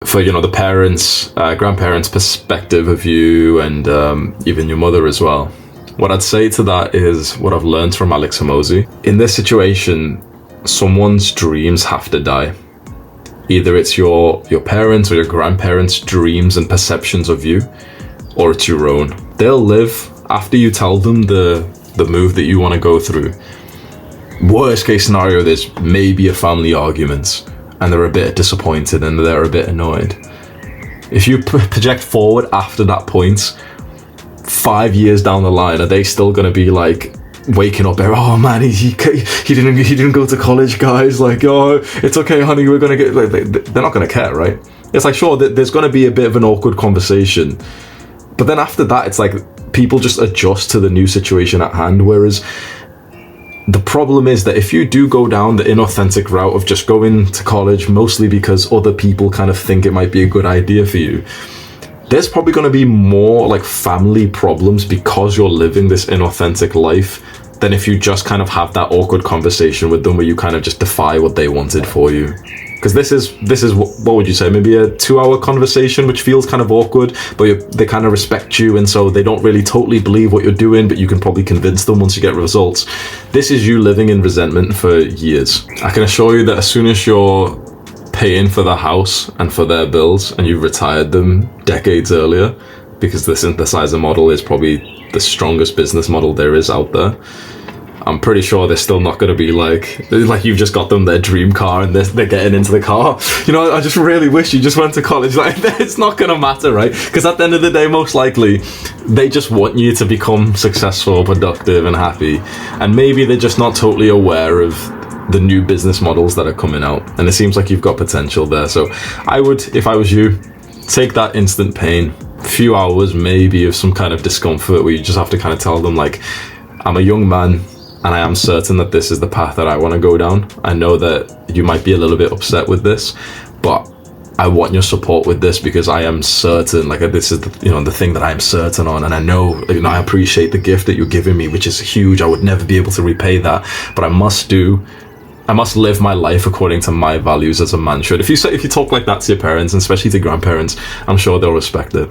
for the parents, grandparents' perspective of you, and even your mother as well. What I'd say to that is what I've learned from Alex Hormozi. In this situation, someone's dreams have to die. Either it's your parents or your grandparents' dreams and perceptions of you, or it's your own. They'll live after you tell them the move that you want to go through. Worst case scenario, there's maybe a family argument and they're a bit disappointed and they're a bit annoyed. If you project forward after that point, 5 years down the line, are they still going to be like waking up there, oh man, he didn't go to college, guys, like, oh, it's okay honey, we're gonna get, like, they're not gonna care, right? It's like, sure, there's gonna be a bit of an awkward conversation, but then after that it's like people just adjust to the new situation at hand. Whereas the problem is that if you do go down the inauthentic route of just going to college mostly because other people kind of think it might be a good idea for you, there's probably going to be more like family problems because you're living this inauthentic life than if you just kind of have that awkward conversation with them where you kind of just defy what they wanted for you. Because this is what would you say, maybe a 2-hour conversation which feels kind of awkward, but they kind of respect you, and so they don't really totally believe what you're doing, but you can probably convince them once you get results. This is you living in resentment for years. I can assure you that as soon as you're paying for the house and for their bills and you've retired them decades earlier, because the synthesizer model is probably the strongest business model there is out there, I'm pretty sure they're still not going to be like you've just got them their dream car and they're getting into the car. I just really wish you just went to college. Like, it's not going to matter, right? Because at the end of the day, most likely they just want you to become successful, productive and happy, and maybe they're just not totally aware of the new business models that are coming out, and it seems like you've got potential there. So I would, if I was you, take that instant pain, few hours maybe of some kind of discomfort where you just have to kind of tell them, like, I'm a young man and I am certain that this is the path that I want to go down. I know that you might be a little bit upset with this, but I want your support with this because I am certain, like, this is the thing that I am certain on, and I know, I appreciate the gift that you're giving me, which is huge. I would never be able to repay that, but I must live my life according to my values as a man should. If you talk like that to your parents, and especially to grandparents, I'm sure they'll respect it.